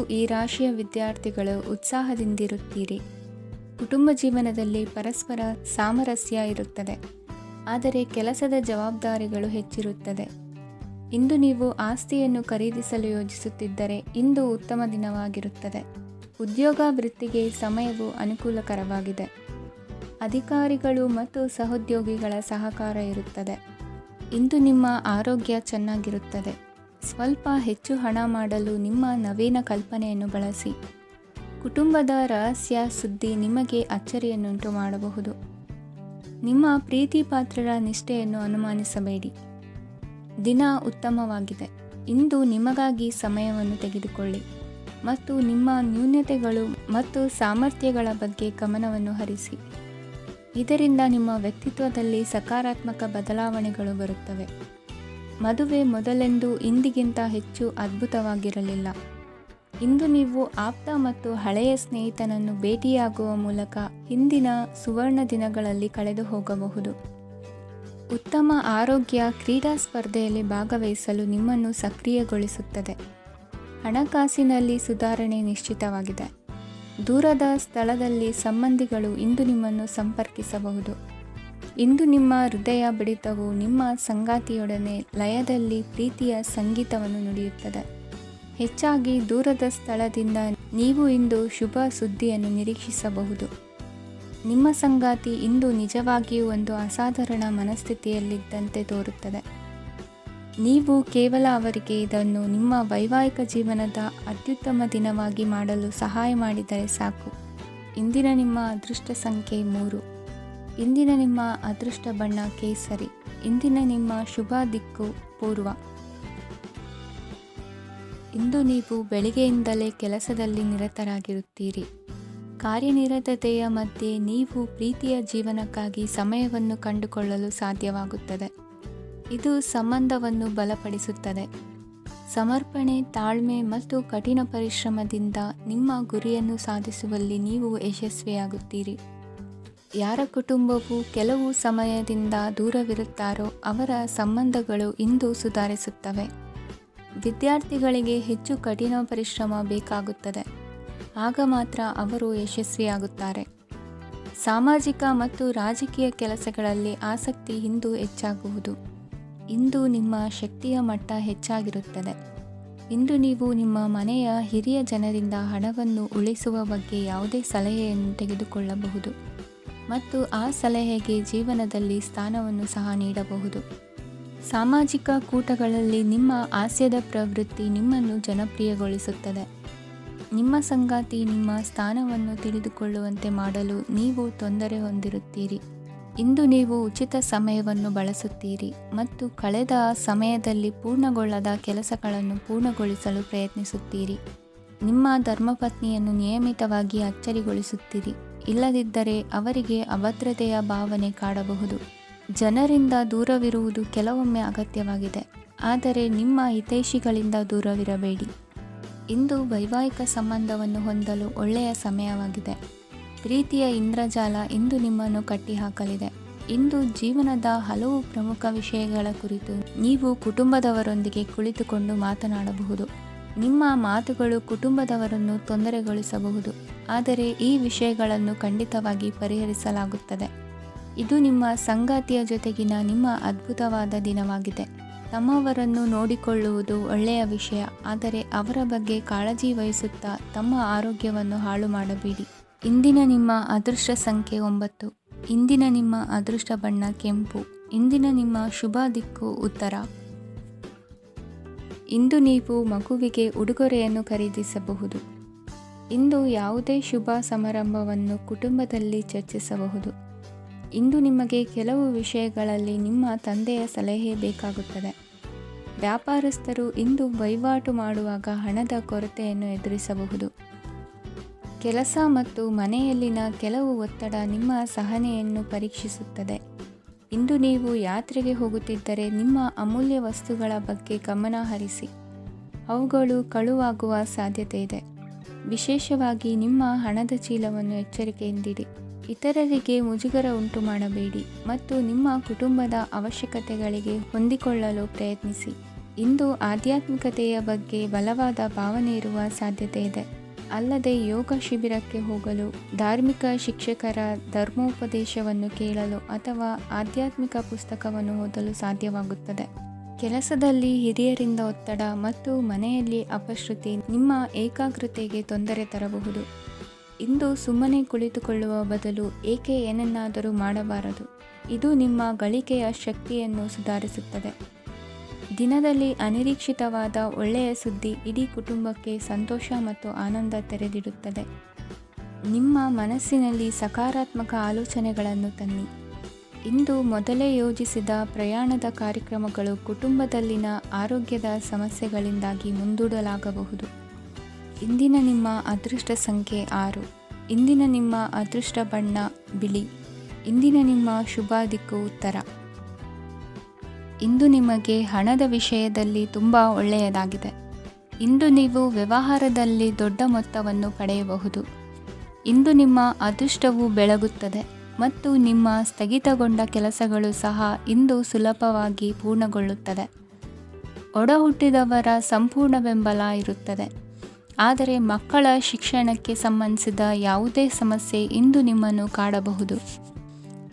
ಈ ರಾಶಿಯ ವಿದ್ಯಾರ್ಥಿಗಳು ಉತ್ಸಾಹದಿಂದಿರುತ್ತೀರಿ. ಕುಟುಂಬ ಜೀವನದಲ್ಲಿ ಪರಸ್ಪರ ಸಾಮರಸ್ಯ ಇರುತ್ತದೆ, ಆದರೆ ಕೆಲಸದ ಜವಾಬ್ದಾರಿಗಳು ಹೆಚ್ಚಿರುತ್ತದೆ. ಇಂದು ನೀವು ಆಸ್ತಿಯನ್ನು ಖರೀದಿಸಲು ಯೋಜಿಸುತ್ತಿದ್ದರೆ ಇಂದು ಉತ್ತಮ ದಿನವಾಗಿರುತ್ತದೆ. ಉದ್ಯೋಗ ವೃತ್ತಿಗೆ ಸಮಯವು ಅನುಕೂಲಕರವಾಗಿದೆ. ಅಧಿಕಾರಿಗಳು ಮತ್ತು ಸಹೋದ್ಯೋಗಿಗಳ ಸಹಕಾರ ಇರುತ್ತದೆ. ಇಂದು ನಿಮ್ಮ ಆರೋಗ್ಯ ಚೆನ್ನಾಗಿರುತ್ತದೆ. ಸ್ವಲ್ಪ ಹೆಚ್ಚು ಹಣ ಮಾಡಲು ನಿಮ್ಮ ನವೀನ ಕಲ್ಪನೆಯನ್ನು ಬಳಸಿ. ಕುಟುಂಬದ ರಹಸ್ಯ ಸುದ್ದಿ ನಿಮಗೆ ಅಚ್ಚರಿಯನ್ನುಂಟು ಮಾಡಬಹುದು. ನಿಮ್ಮ ಪ್ರೀತಿ ಪಾತ್ರರ ನಿಷ್ಠೆಯನ್ನು ಅನುಮಾನಿಸಬೇಡಿ. ದಿನ ಉತ್ತಮವಾಗಿದೆ. ಇಂದು ನಿಮಗಾಗಿ ಸಮಯವನ್ನು ತೆಗೆದುಕೊಳ್ಳಿ ಮತ್ತು ನಿಮ್ಮ ನ್ಯೂನತೆಗಳು ಮತ್ತು ಸಾಮರ್ಥ್ಯಗಳ ಬಗ್ಗೆ ಗಮನವನ್ನು ಹರಿಸಿ. ಇದರಿಂದ ನಿಮ್ಮ ವ್ಯಕ್ತಿತ್ವದಲ್ಲಿ ಸಕಾರಾತ್ಮಕ ಬದಲಾವಣೆಗಳು ಬರುತ್ತವೆ. ಮದುವೆ ಮೊದಲೆಂದು ಇಂದಿಗಿಂತ ಹೆಚ್ಚು ಅದ್ಭುತವಾಗಿರಲಿಲ್ಲ. ಇಂದು ನೀವು ಆಪ್ತ ಮತ್ತು ಹಳೆಯ ಸ್ನೇಹಿತನನ್ನು ಭೇಟಿಯಾಗುವ ಮೂಲಕ ಹಿಂದಿನ ಸುವರ್ಣ ದಿನಗಳಲ್ಲಿ ಕಳೆದು ಹೋಗಬಹುದು. ಉತ್ತಮ ಆರೋಗ್ಯ ಕ್ರೀಡಾ ಸ್ಪರ್ಧೆಯಲ್ಲಿ ಭಾಗವಹಿಸಲು ನಿಮ್ಮನ್ನು ಸಕ್ರಿಯಗೊಳಿಸುತ್ತದೆ. ಹಣಕಾಸಿನಲ್ಲಿ ಸುಧಾರಣೆ ನಿಶ್ಚಿತವಾಗಿದೆ. ದೂರದ ಸ್ಥಳದಲ್ಲಿ ಸಂಬಂಧಿಗಳು ಇಂದು ನಿಮ್ಮನ್ನು ಸಂಪರ್ಕಿಸಬಹುದು. ಇಂದು ನಿಮ್ಮ ಹೃದಯ ಬಡಿತವು ನಿಮ್ಮ ಸಂಗಾತಿಯೊಡನೆ ಲಯದಲ್ಲಿ ಪ್ರೀತಿಯ ಸಂಗೀತವನ್ನು ನುಡಿಯುತ್ತದೆ. ಹೆಚ್ಚಾಗಿ ದೂರದ ಸ್ಥಳದಿಂದ ನೀವು ಇಂದು ಶುಭ ಸುದ್ದಿಯನ್ನು ನಿರೀಕ್ಷಿಸಬಹುದು. ನಿಮ್ಮ ಸಂಗಾತಿ ಇಂದು ನಿಜವಾಗಿಯೂ ಒಂದು ಅಸಾಧಾರಣ ಮನಸ್ಥಿತಿಯಲ್ಲಿದ್ದಂತೆ ತೋರುತ್ತದೆ. ನೀವು ಕೇವಲ ಅವರಿಗೆ ಇದನ್ನು ನಿಮ್ಮ ವೈವಾಹಿಕ ಜೀವನದ ಅತ್ಯುತ್ತಮ ದಿನವಾಗಿ ಮಾಡಲು ಸಹಾಯ ಮಾಡಿದರೆ ಸಾಕು. ಇಂದಿನ ನಿಮ್ಮ ಅದೃಷ್ಟ ಸಂಖ್ಯೆ 3. ಇಂದಿನ ನಿಮ್ಮ ಅದೃಷ್ಟ ಬಣ್ಣ ಕೇಸರಿ. ಇಂದಿನ ನಿಮ್ಮ ಶುಭ ದಿಕ್ಕು ಪೂರ್ವ. ಇಂದು ನೀವು ಬೆಳಿಗ್ಗೆಯಿಂದಲೇ ಕೆಲಸದಲ್ಲಿ ನಿರತರಾಗಿರುತ್ತೀರಿ. ಕಾರ್ಯನಿರತತೆಯ ಮಧ್ಯೆ ನೀವು ಪ್ರೀತಿಯ ಜೀವನಕ್ಕಾಗಿ ಸಮಯವನ್ನು ಕಂಡುಕೊಳ್ಳಲು ಸಾಧ್ಯವಾಗುತ್ತದೆ. ಇದು ಸಂಬಂಧವನ್ನು ಬಲಪಡಿಸುತ್ತದೆ. ಸಮರ್ಪಣೆ, ತಾಳ್ಮೆ ಮತ್ತು ಕಠಿಣ ಪರಿಶ್ರಮದಿಂದ ನಿಮ್ಮ ಗುರಿಯನ್ನು ಸಾಧಿಸುವಲ್ಲಿ ನೀವು ಯಶಸ್ವಿಯಾಗುತ್ತೀರಿ. ಯಾರ ಕುಟುಂಬವು ಕೆಲವು ಸಮಯದಿಂದ ದೂರವಿರುತ್ತಾರೋ ಅವರ ಸಂಬಂಧಗಳು ಇಂದು ಸುಧಾರಿಸುತ್ತವೆ. ವಿದ್ಯಾರ್ಥಿಗಳಿಗೆ ಹೆಚ್ಚು ಕಠಿಣ ಪರಿಶ್ರಮ ಬೇಕಾಗುತ್ತದೆ. ಆಗ ಮಾತ್ರ ಅವರು ಯಶಸ್ವಿಯಾಗುತ್ತಾರೆ. ಸಾಮಾಜಿಕ ಮತ್ತು ರಾಜಕೀಯ ಕೆಲಸಗಳಲ್ಲಿ ಆಸಕ್ತಿ ಇಂದು ಹೆಚ್ಚಾಗುವುದು. ಇಂದು ನಿಮ್ಮ ಶಕ್ತಿಯ ಮಟ್ಟ ಹೆಚ್ಚಾಗಿರುತ್ತದೆ. ಇಂದು ನೀವು ನಿಮ್ಮ ಮನೆಯ ಹಿರಿಯ ಜನರಿಂದ ಹಣವನ್ನು ಉಳಿಸುವ ಬಗ್ಗೆ ಯಾವುದೇ ಸಲಹೆಯನ್ನು ತೆಗೆದುಕೊಳ್ಳಬಹುದು ಮತ್ತು ಆ ಸಲಹೆಗೆ ಜೀವನದಲ್ಲಿ ಸ್ಥಾನವನ್ನು ಸಹ ನೀಡಬಹುದು. ಸಾಮಾಜಿಕ ಕೂಟಗಳಲ್ಲಿ ನಿಮ್ಮ ಹಾಸ್ಯದ ಪ್ರವೃತ್ತಿ ನಿಮ್ಮನ್ನು ಜನಪ್ರಿಯಗೊಳಿಸುತ್ತದೆ. ನಿಮ್ಮ ಸಂಗಾತಿ ನಿಮ್ಮ ಸ್ಥಾನವನ್ನು ತಿಳಿದುಕೊಳ್ಳುವಂತೆ ಮಾಡಲು ನೀವು ತೊಂದರೆ ಹೊಂದಿರುತ್ತೀರಿ. ಇಂದು ನೀವು ಉಚಿತ ಸಮಯವನ್ನು ಬಳಸುತ್ತೀರಿ ಮತ್ತು ಕಳೆದ ಸಮಯದಲ್ಲಿ ಪೂರ್ಣಗೊಳ್ಳದ ಕೆಲಸಗಳನ್ನು ಪೂರ್ಣಗೊಳಿಸಲು ಪ್ರಯತ್ನಿಸುತ್ತೀರಿ. ನಿಮ್ಮ ಧರ್ಮಪತ್ನಿಯನ್ನು ನಿಯಮಿತವಾಗಿ ಅಚ್ಚರಿಗೊಳಿಸುತ್ತೀರಿ. ಇಲ್ಲದಿದ್ದರೆ ಅವರಿಗೆ ಅಭದ್ರತೆಯ ಭಾವನೆ ಕಾಡಬಹುದು. ಜನರಿಂದ ದೂರವಿರುವುದು ಕೆಲವೊಮ್ಮೆ ಅಗತ್ಯವಾಗಿದೆ, ಆದರೆ ನಿಮ್ಮ ಹಿತೈಷಿಗಳಿಂದ ದೂರವಿರಬೇಡಿ. ಇಂದು ವೈವಾಹಿಕ ಸಂಬಂಧವನ್ನು ಹೊಂದಲು ಒಳ್ಳೆಯ ಸಮಯವಾಗಿದೆ. ಪ್ರೀತಿಯ ಇಂದ್ರಜಾಲ ಇಂದು ನಿಮ್ಮನ್ನು ಕಟ್ಟಿಹಾಕಲಿದೆ. ಇಂದು ಜೀವನದ ಹಲವು ಪ್ರಮುಖ ವಿಷಯಗಳ ಕುರಿತು ನೀವು ಕುಟುಂಬದವರೊಂದಿಗೆ ಕುಳಿತುಕೊಂಡು ಮಾತನಾಡಬಹುದು. ನಿಮ್ಮ ಮಾತುಗಳು ಕುಟುಂಬದವರನ್ನು ತೊಂದರೆಗೊಳಿಸಬಹುದು, ಆದರೆ ಈ ವಿಷಯಗಳನ್ನು ಖಂಡಿತವಾಗಿ ಪರಿಹರಿಸಲಾಗುತ್ತದೆ. ಇದು ನಿಮ್ಮ ಸಂಗಾತಿಯ ಜೊತೆಗಿನ ನಿಮ್ಮ ಅದ್ಭುತವಾದ ದಿನವಾಗಿದೆ. ತಮ್ಮವರನ್ನು ನೋಡಿಕೊಳ್ಳುವುದು ಒಳ್ಳೆಯ ವಿಷಯ, ಆದರೆ ಅವರ ಬಗ್ಗೆ ಕಾಳಜಿ ವಹಿಸುತ್ತಾ ತಮ್ಮ ಆರೋಗ್ಯವನ್ನು ಹಾಳು ಮಾಡಬೇಡಿ. ಇಂದಿನ ನಿಮ್ಮ ಅದೃಷ್ಟ ಸಂಖ್ಯೆ 9. ಇಂದಿನ ನಿಮ್ಮ ಅದೃಷ್ಟ ಬಣ್ಣ ಕೆಂಪು. ಇಂದಿನ ನಿಮ್ಮ ಶುಭ ದಿಕ್ಕು ಉತ್ತರ. ಇಂದು ನೀವು ಮಗುವಿಗೆ ಉಡುಗೊರೆಯನ್ನು ಖರೀದಿಸಬಹುದು. ಇಂದು ಯಾವುದೇ ಶುಭ ಸಮಾರಂಭವನ್ನು ಕುಟುಂಬದಲ್ಲಿ ಚರ್ಚಿಸಬಹುದು. ಇಂದು ನಿಮಗೆ ಕೆಲವು ವಿಷಯಗಳಲ್ಲಿ ನಿಮ್ಮ ತಂದೆಯ ಸಲಹೆ ಬೇಕಾಗುತ್ತದೆ. ವ್ಯಾಪಾರಸ್ಥರು ಇಂದು ವಹಿವಾಟು ಮಾಡುವಾಗ ಹಣದ ಕೊರತೆಯನ್ನು ಎದುರಿಸಬಹುದು. ಕೆಲಸ ಮತ್ತು ಮನೆಯಲ್ಲಿನ ಕೆಲವು ಒತ್ತಡ ನಿಮ್ಮ ಸಹನೆಯನ್ನು ಪರೀಕ್ಷಿಸುತ್ತದೆ. ಇಂದು ನೀವು ಯಾತ್ರೆಗೆ ಹೋಗುತ್ತಿದ್ದರೆ ನಿಮ್ಮ ಅಮೂಲ್ಯ ವಸ್ತುಗಳ ಬಗ್ಗೆ ಗಮನ ಹರಿಸಿ. ಅವುಗಳು ಕಳುವಾಗುವ ಸಾಧ್ಯತೆ ಇದೆ. ವಿಶೇಷವಾಗಿ ನಿಮ್ಮ ಹಣದ ಚೀಲವನ್ನು ಎಚ್ಚರಿಕೆಯಿಂದಿಡಿ. ಇತರರಿಗೆ ಮುಜುಗರ ಉಂಟು ಮಾಡಬೇಡಿ ಮತ್ತು ನಿಮ್ಮ ಕುಟುಂಬದ ಅವಶ್ಯಕತೆಗಳಿಗೆ ಹೊಂದಿಕೊಳ್ಳಲು ಪ್ರಯತ್ನಿಸಿ. ಇಂದು ಆಧ್ಯಾತ್ಮಿಕತೆಯ ಬಗ್ಗೆ ಬಲವಾದ ಭಾವನೆ ಇರುವ ಸಾಧ್ಯತೆ ಇದೆ. ಅಲ್ಲದೆ ಯೋಗ ಶಿಬಿರಕ್ಕೆ ಹೋಗಲು, ಧಾರ್ಮಿಕ ಶಿಕ್ಷಕರ ಧರ್ಮೋಪದೇಶವನ್ನು ಕೇಳಲು ಅಥವಾ ಆಧ್ಯಾತ್ಮಿಕ ಪುಸ್ತಕವನ್ನು ಓದಲು ಸಾಧ್ಯವಾಗುತ್ತದೆ. ಕೆಲಸದಲ್ಲಿ ಹಿರಿಯರಿಂದ ಒತ್ತಡ ಮತ್ತು ಮನೆಯಲ್ಲಿ ಅಪಶ್ರುತಿ ನಿಮ್ಮ ಏಕಾಗ್ರತೆಗೆ ತೊಂದರೆ ತರಬಹುದು. ಇಂದು ಸುಮ್ಮನೆ ಕುಳಿತುಕೊಳ್ಳುವ ಬದಲು ಏಕೆ ಏನನ್ನಾದರೂ ಮಾಡಬಾರದು. ಇದು ನಿಮ್ಮ ಗಳಿಕೆಯ ಶಕ್ತಿಯನ್ನು ಸುಧಾರಿಸುತ್ತದೆ. ದಿನದಲ್ಲಿ ಅನಿರೀಕ್ಷಿತವಾದ ಒಳ್ಳೆಯ ಸುದ್ದಿ ಇಡೀ ಕುಟುಂಬಕ್ಕೆ ಸಂತೋಷ ಮತ್ತು ಆನಂದ ತೆರೆದಿಡುತ್ತದೆ. ನಿಮ್ಮ ಮನಸ್ಸಿನಲ್ಲಿ ಸಕಾರಾತ್ಮಕ ಆಲೋಚನೆಗಳನ್ನು ತನ್ನಿ. ಇಂದು ಮೊದಲೇ ಯೋಜಿಸಿದ ಪ್ರಯಾಣದ ಕಾರ್ಯಕ್ರಮಗಳು ಕುಟುಂಬದಲ್ಲಿನ ಆರೋಗ್ಯದ ಸಮಸ್ಯೆಗಳಿಂದಾಗಿ ಮುಂದೂಡಲಾಗಬಹುದು. ಇಂದಿನ ನಿಮ್ಮ ಅದೃಷ್ಟ ಸಂಖ್ಯೆ 6. ಇಂದಿನ ನಿಮ್ಮ ಅದೃಷ್ಟ ಬಣ್ಣ ಬಿಳಿ. ಇಂದಿನ ನಿಮ್ಮ ಶುಭ ದಿಕ್ಕು ಉತ್ತರ. ಇಂದು ನಿಮಗೆ ಹಣದ ವಿಷಯದಲ್ಲಿ ತುಂಬ ಒಳ್ಳೆಯದಾಗಿದೆ. ಇಂದು ನೀವು ವ್ಯವಹಾರದಲ್ಲಿ ದೊಡ್ಡ ಮೊತ್ತವನ್ನು ಪಡೆಯಬಹುದು. ಇಂದು ನಿಮ್ಮ ಅದೃಷ್ಟವು ಬೆಳಗುತ್ತದೆ ಮತ್ತು ನಿಮ್ಮ ಸ್ಥಗಿತಗೊಂಡ ಕೆಲಸಗಳು ಸಹ ಇಂದು ಸುಲಭವಾಗಿ ಪೂರ್ಣಗೊಳ್ಳುತ್ತದೆ. ಒಡಹುಟ್ಟಿದವರ ಸಂಪೂರ್ಣ ಬೆಂಬಲ ಇರುತ್ತದೆ. ಆದರೆ ಮಕ್ಕಳ ಶಿಕ್ಷಣಕ್ಕೆ ಸಂಬಂಧಿಸಿದ ಯಾವುದೇ ಸಮಸ್ಯೆ ಇಂದು ನಿಮ್ಮನ್ನು ಕಾಡಬಹುದು.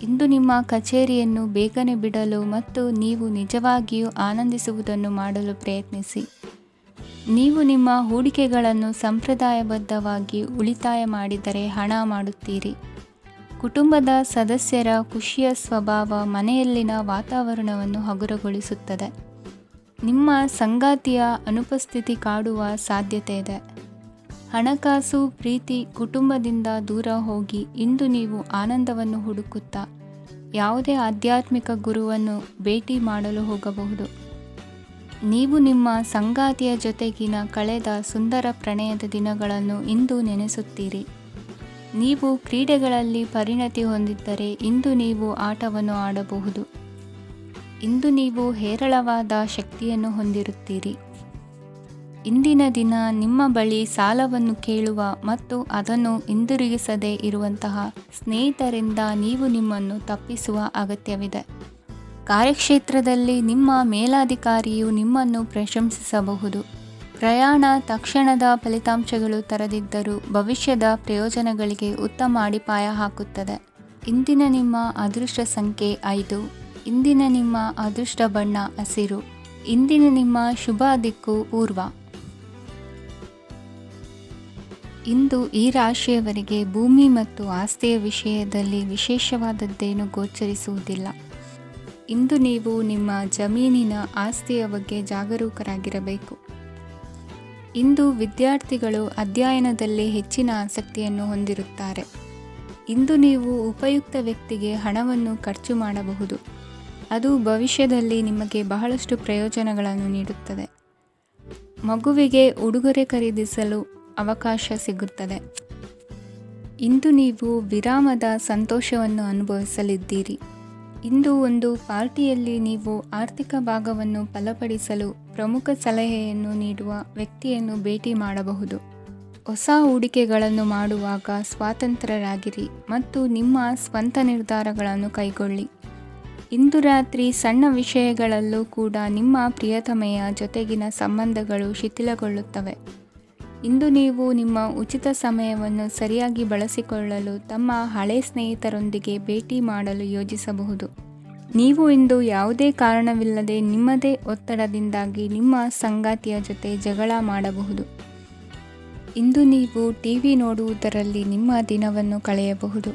ಇಂದು ನಿಮ್ಮ ಕಚೇರಿಯನ್ನು ಬೇಗನೆ ಬಿಡಲು ಮತ್ತು ನೀವು ನಿಜವಾಗಿಯೂ ಆನಂದಿಸುವುದನ್ನು ಮಾಡಲು ಪ್ರಯತ್ನಿಸಿ. ನೀವು ನಿಮ್ಮ ಹೂಡಿಕೆಗಳನ್ನು ಸಂಪ್ರದಾಯಬದ್ಧವಾಗಿ ಉಳಿತಾಯ ಮಾಡಿದರೆ ಹಣ ಮಾಡುತ್ತೀರಿ. ಕುಟುಂಬದ ಸದಸ್ಯರ ಖುಷಿಯ ಸ್ವಭಾವ ಮನೆಯಲ್ಲಿನ ವಾತಾವರಣವನ್ನು ಹಗುರಗೊಳಿಸುತ್ತದೆ. ನಿಮ್ಮ ಸಂಗಾತಿಯ ಅನುಪಸ್ಥಿತಿ ಕಾಡುವ ಸಾಧ್ಯತೆ ಇದೆ. ಹಣಕಾಸು, ಪ್ರೀತಿ, ಕುಟುಂಬದಿಂದ ದೂರ ಹೋಗಿ ಇಂದು ನೀವು ಆನಂದವನ್ನು ಹುಡುಕುತ್ತಾ ಯಾವುದೇ ಆಧ್ಯಾತ್ಮಿಕ ಗುರುವನ್ನು ಭೇಟಿ ಮಾಡಲು ಹೋಗಬಹುದು. ನೀವು ನಿಮ್ಮ ಸಂಗಾತಿಯ ಜೊತೆಗಿನ ಕಳೆದ ಸುಂದರ ಪ್ರಣಯದ ದಿನಗಳನ್ನು ಇಂದು ನೆನೆಸುತ್ತೀರಿ. ನೀವು ಕ್ರೀಡೆಗಳಲ್ಲಿ ಪರಿಣತಿ ಹೊಂದಿದ್ದರೆ ಇಂದು ನೀವು ಆಟವನ್ನು ಆಡಬಹುದು. ಇಂದು ನೀವು ಹೇರಳವಾದ ಶಕ್ತಿಯನ್ನು ಹೊಂದಿರುತ್ತೀರಿ. ಇಂದಿನ ದಿನ ನಿಮ್ಮ ಬಳಿ ಸಾಲವನ್ನು ಕೇಳುವ ಮತ್ತು ಅದನ್ನು ಹಿಂದಿರುಗಿಸದೇ ಇರುವಂತಹ ಸ್ನೇಹಿತರಿಂದ ನೀವು ನಿಮ್ಮನ್ನು ತಪ್ಪಿಸುವ ಅಗತ್ಯವಿದೆ. ಕಾರ್ಯಕ್ಷೇತ್ರದಲ್ಲಿ ನಿಮ್ಮ ಮೇಲಾಧಿಕಾರಿಯು ನಿಮ್ಮನ್ನು ಪ್ರಶಂಸಿಸಬಹುದು. ಪ್ರಯಾಣ ತಕ್ಷಣದ ಫಲಿತಾಂಶಗಳು ತರದಿದ್ದರೂ ಭವಿಷ್ಯದ ಪ್ರಯೋಜನಗಳಿಗೆ ಉತ್ತಮ ಅಡಿಪಾಯ ಹಾಕುತ್ತದೆ. ಇಂದಿನ ನಿಮ್ಮ ಅದೃಷ್ಟ ಸಂಖ್ಯೆ 5. ಇಂದಿನ ನಿಮ್ಮ ಅದೃಷ್ಟ ಬಣ್ಣ ಹಸಿರು. ಇಂದಿನ ನಿಮ್ಮ ಶುಭ ದಿಕ್ಕು ಪೂರ್ವ. ಇಂದು ಈ ರಾಶಿಯವರಿಗೆ ಭೂಮಿ ಮತ್ತು ಆಸ್ತಿಯ ವಿಷಯದಲ್ಲಿ ವಿಶೇಷವಾದದ್ದೇನು ಗೋಚರಿಸುವುದಿಲ್ಲ. ಇಂದು ನೀವು ನಿಮ್ಮ ಜಮೀನಿನ ಆಸ್ತಿಯ ಬಗ್ಗೆ ಜಾಗರೂಕರಾಗಿರಬೇಕು. ಇಂದು ವಿದ್ಯಾರ್ಥಿಗಳು ಅಧ್ಯಯನದಲ್ಲಿ ಹೆಚ್ಚಿನ ಆಸಕ್ತಿಯನ್ನು ಹೊಂದಿರುತ್ತಾರೆ. ಇಂದು ನೀವು ಉಪಯುಕ್ತ ವ್ಯಕ್ತಿಗೆ ಹಣವನ್ನು ಖರ್ಚು ಮಾಡಬಹುದು. ಅದು ಭವಿಷ್ಯದಲ್ಲಿ ನಿಮಗೆ ಬಹಳಷ್ಟು ಪ್ರಯೋಜನಗಳನ್ನು ನೀಡುತ್ತದೆ. ಮಗುವಿಗೆ ಉಡುಗೊರೆ ಖರೀದಿಸಲು ಅವಕಾಶ ಸಿಗುತ್ತದೆ. ಇಂದು ನೀವು ವಿರಾಮದ ಸಂತೋಷವನ್ನು ಅನುಭವಿಸಲಿದ್ದೀರಿ. ಇಂದು ಒಂದು ಪಾರ್ಟಿಯಲ್ಲಿ ನೀವು ಆರ್ಥಿಕ ಭಾಗವನ್ನು ಬಲಪಡಿಸಲು ಪ್ರಮುಖ ಸಲಹೆಯನ್ನು ನೀಡುವ ವ್ಯಕ್ತಿಯನ್ನು ಭೇಟಿ ಮಾಡಬಹುದು. ಹೊಸ ಹೂಡಿಕೆಗಳನ್ನು ಮಾಡುವಾಗ ಸ್ವತಂತ್ರರಾಗಿರಿ ಮತ್ತು ನಿಮ್ಮ ಸ್ವಂತ ನಿರ್ಧಾರಗಳನ್ನು ಕೈಗೊಳ್ಳಿ. ಇಂದು ರಾತ್ರಿ ಸಣ್ಣ ವಿಷಯಗಳಲ್ಲೂ ಕೂಡ ನಿಮ್ಮ ಪ್ರಿಯತಮೆಯ ಜೊತೆಗಿನ ಸಂಬಂಧಗಳು ಶಿಥಿಲಗೊಳ್ಳುತ್ತವೆ. ಇಂದು ನೀವು ನಿಮ್ಮ ಉಚಿತ ಸಮಯವನ್ನು ಸರಿಯಾಗಿ ಬಳಸಿಕೊಳ್ಳಲು ತಮ್ಮ ಹಳೆ ಸ್ನೇಹಿತರೊಂದಿಗೆ ಭೇಟಿ ಮಾಡಲು ಯೋಜಿಸಬಹುದು. ನೀವು ಇಂದು ಯಾವುದೇ ಕಾರಣವಿಲ್ಲದೆ ನಿಮ್ಮದೇ ಒತ್ತಡದಿಂದಾಗಿ ನಿಮ್ಮ ಸಂಗಾತಿಯ ಜೊತೆ ಜಗಳ ಮಾಡಬಹುದು. ಇಂದು ನೀವು ಟಿವಿ ನೋಡುವುದರಲ್ಲಿ ನಿಮ್ಮ ದಿನವನ್ನು ಕಳೆಯಬಹುದು.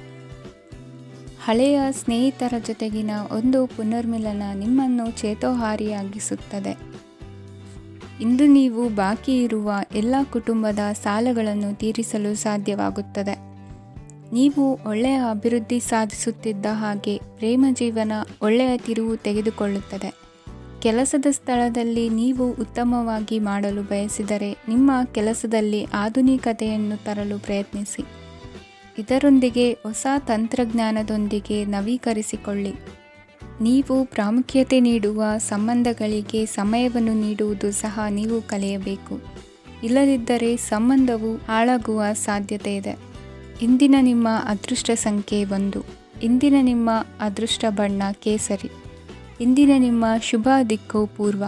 ಹಳೆಯ ಸ್ನೇಹಿತರ ಜೊತೆಗಿನ ಒಂದು ಪುನರ್ಮಿಲನ ನಿಮ್ಮನ್ನು ಚೇತೋಹಾರಿಯಾಗಿಸುತ್ತದೆ. ಇಂದು ನೀವು ಬಾಕಿ ಇರುವ ಎಲ್ಲ ಕುಟುಂಬದ ಸಾಲಗಳನ್ನು ತೀರಿಸಲು ಸಾಧ್ಯವಾಗುತ್ತದೆ. ನೀವು ಒಳ್ಳೆಯ ಅಭಿವೃದ್ಧಿ ಸಾಧಿಸುತ್ತಿದ್ದ ಹಾಗೆ ಪ್ರೇಮ ಜೀವನ ಒಳ್ಳೆಯ ತಿರುವು ತೆಗೆದುಕೊಳ್ಳುತ್ತದೆ. ಕೆಲಸದ ಸ್ಥಳದಲ್ಲಿ ನೀವು ಉತ್ತಮವಾಗಿ ಮಾಡಲು ಬಯಸಿದರೆ ನಿಮ್ಮ ಕೆಲಸದಲ್ಲಿ ಆಧುನಿಕತೆಯನ್ನು ತರಲು ಪ್ರಯತ್ನಿಸಿ. ಇದರೊಂದಿಗೆ ಹೊಸ ತಂತ್ರಜ್ಞಾನದೊಂದಿಗೆ ನವೀಕರಿಸಿಕೊಳ್ಳಿ. ನೀವು ಪ್ರಾಮುಖ್ಯತೆ ನೀಡುವ ಸಂಬಂಧಗಳಿಗೆ ಸಮಯವನ್ನು ನೀಡುವುದು ಸಹ ನೀವು ಕಲಿಯಬೇಕು. ಇಲ್ಲದಿದ್ದರೆ ಸಂಬಂಧವು ಹಾಳಾಗುವ ಸಾಧ್ಯತೆ ಇದೆ. ಇಂದಿನ ನಿಮ್ಮ ಅದೃಷ್ಟ ಸಂಖ್ಯೆ 1. ಇಂದಿನ ನಿಮ್ಮ ಅದೃಷ್ಟ ಬಣ್ಣ ಕೇಸರಿ. ಇಂದಿನ ನಿಮ್ಮ ಶುಭ ದಿಕ್ಕು ಪೂರ್ವ.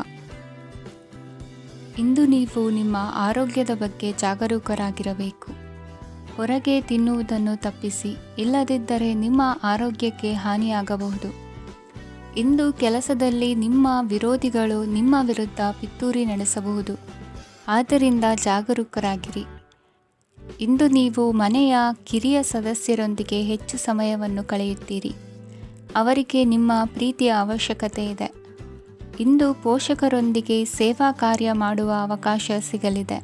ಇಂದು ನೀವು ನಿಮ್ಮ ಆರೋಗ್ಯದ ಬಗ್ಗೆ ಜಾಗರೂಕರಾಗಿರಬೇಕು. ಹೊರಗೆ ತಿನ್ನುವುದನ್ನು ತಪ್ಪಿಸಿ, ಇಲ್ಲದಿದ್ದರೆ ನಿಮ್ಮ ಆರೋಗ್ಯಕ್ಕೆ ಹಾನಿಯಾಗಬಹುದು. ಇಂದು ಕೆಲಸದಲ್ಲಿ ನಿಮ್ಮ ವಿರೋಧಿಗಳು ನಿಮ್ಮ ವಿರುದ್ಧ ಪಿತೂರಿ ನಡೆಸಬಹುದು. ಆದ್ದರಿಂದ ಜಾಗರೂಕರಾಗಿರಿ. ಇಂದು ನೀವು ಮನೆಯ ಕಿರಿಯ ಸದಸ್ಯರೊಂದಿಗೆ ಹೆಚ್ಚು ಸಮಯವನ್ನು ಕಳೆಯುತ್ತೀರಿ. ಅವರಿಗೆ ನಿಮ್ಮ ಪ್ರೀತಿಯ ಅವಶ್ಯಕತೆ ಇದೆ. ಇಂದು ಪೋಷಕರೊಂದಿಗೆ ಸೇವಾ ಕಾರ್ಯ ಮಾಡುವ ಅವಕಾಶ ಸಿಗಲಿದೆ.